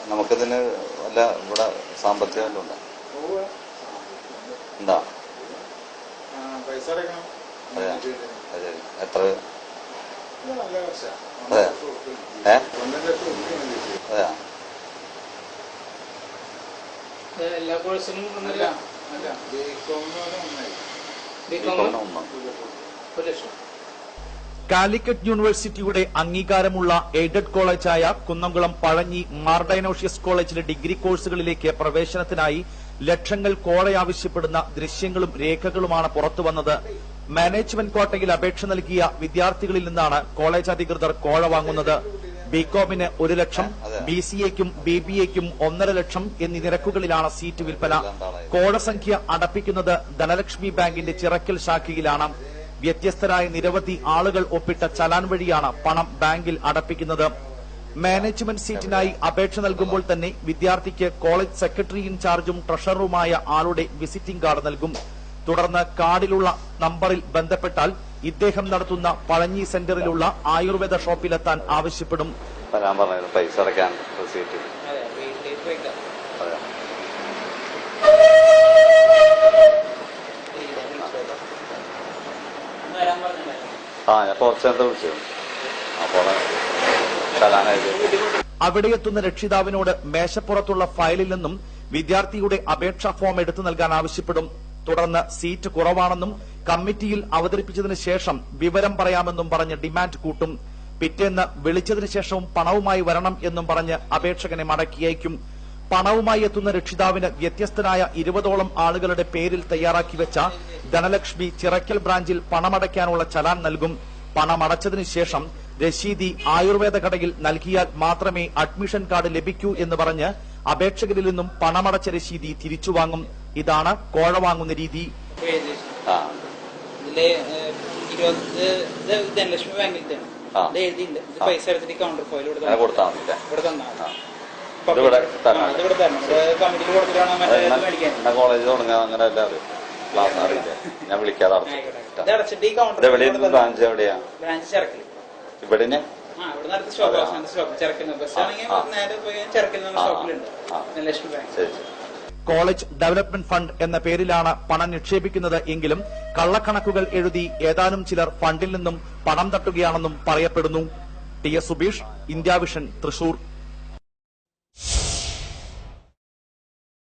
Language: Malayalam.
നമുക്കിതിന് വല്ല ഇവിടെ സാമ്പത്തികം ഉണ്ടോ? എന്താ അതെ അതെ എത്ര അതെ അതെയാ എല്ലാ കോഴ്സിനും കാലിക്കറ്റ് യൂണിവേഴ്സിറ്റിയുടെ അംഗീകാരമുള്ള എയ്ഡഡ് കോളേജായ കുന്നംകുളം പഴഞ്ഞി മാർഡൈനോഷ്യസ് കോളേജിലെ ഡിഗ്രി കോഴ്സുകളിലേക്ക് പ്രവേശനത്തിനായി ലക്ഷങ്ങൾ കോഴ ആവശ്യപ്പെടുന്ന ദൃശ്യങ്ങളും രേഖകളുമാണ് പുറത്തുവന്നത്. മാനേജ്മെന്റ് ക്വാട്ടയിൽ അപേക്ഷ നൽകിയ വിദ്യാർത്ഥികളിൽ നിന്നാണ് കോളേജ് അധികൃതർ കോഴ വാങ്ങുന്നത്. ബികോമിന് 1 ലക്ഷം, BCAയ്ക്കും BBAയ്ക്കും 1.5 ലക്ഷം എന്നീ നിരക്കുകളിലാണ് സീറ്റ് വിൽപ്പന. കോഴ സംഖ്യ അടപ്പിക്കുന്നത് ധനലക്ഷ്മി ബാങ്കിന്റെ ചിറക്കൽ ശാഖയിലാണ്. വ്യത്യസ്തരായ നിരവധി ആളുകൾ ഒപ്പിട്ട ചലാൻ വഴിയാണ് പണം ബാങ്കിൽ അടപ്പിക്കുന്നത്. മാനേജ്മെന്റ് സീറ്റിനായി അപേക്ഷ നൽകുമ്പോൾ തന്നെ വിദ്യാർത്ഥിക്ക് കോളേജ് സെക്രട്ടറി ഇൻചാർജും ട്രഷററുമായ ആളുടെ വിസിറ്റിംഗ് കാർഡ് നൽകും. തുടർന്ന് കാർഡിലുള്ള നമ്പറിൽ ബന്ധപ്പെട്ടാൽ ഇദ്ദേഹം നടത്തുന്ന പഴഞ്ഞി സെന്ററിലുള്ള ആയുർവേദ ഷോപ്പിലെത്താൻ ആവശ്യപ്പെടും. പൈസ അടയ്ക്കാൻ റെസീറ്റ് ഞാൻ കുറച്ച് നേരത്തെ വിളിച്ചു. അപ്പോൾ അവിടെയെത്തുന്ന രക്ഷിതാവിനോട് മേശപ്പുറത്തുള്ള ഫയലിൽ നിന്നും വിദ്യാർത്ഥിയുടെ അപേക്ഷാ ഫോം എടുത്തു നൽകാൻ ആവശ്യപ്പെടും. തുടർന്ന് സീറ്റ് കുറവാണെന്നും കമ്മിറ്റിയിൽ അവതരിപ്പിച്ചതിനു ശേഷം വിവരം പറയാമെന്നും പറഞ്ഞ് ഡിമാൻഡ് കൂട്ടും. പിറ്റേന്ന് വിളിച്ചതിനു ശേഷവും പണവുമായി വരണം എന്നും പറഞ്ഞ് അപേക്ഷകനെ മടക്കി അയക്കും. പണവുമായി എത്തുന്ന രക്ഷിതാവിന് വ്യത്യസ്തരായ 20ഓളം ആളുകളുടെ പേരിൽ തയ്യാറാക്കി വെച്ച ധനലക്ഷ്മി ചിറക്കൽ ബ്രാഞ്ചിൽ പണമടയ്ക്കാനുള്ള ചലാൻ നൽകും. പണമടച്ചതിനു ശേഷം രശീതി ആയുർവേദ കടയിൽ നൽകിയാൽ മാത്രമേ അഡ്മിഷൻ കാർഡ് ലഭിക്കൂ എന്ന് പറഞ്ഞ് അപേക്ഷകരിൽ നിന്നും പണമടച്ച രശീതി തിരിച്ചുവാങ്ങും. ഇതാണ് കോഴ വാങ്ങുന്ന രീതി. ധനലക്ഷ്മി ബാങ്കിൽ എഴുതിയിട്ടുണ്ട്. പൈസ എടുത്തിട്ട് കൗണ്ടർ ഫോയിൽ കൊടുത്താൽ കോളേജ് തുടങ്ങാൻ അങ്ങനെ എല്ലാവരും ക്ലാസ് അറിയില്ല. ഞാൻ വിളിക്കാതെ ബ്രാഞ്ച് എവിടെയാ? ഇവിടെ കോളേജ് ഡെവലപ്മെന്റ് ഫണ്ട് എന്ന പേരിലാണ് പണം നിക്ഷേപിക്കുന്നത് എങ്കിലും കള്ളക്കണക്കുകൾ എഴുതി ഏതാനും ചിലർ ഫണ്ടിൽ നിന്നും പണം തട്ടുകയാണെന്നും പറയപ്പെടുന്നു. TS Subeesh, India vision, Thrissur.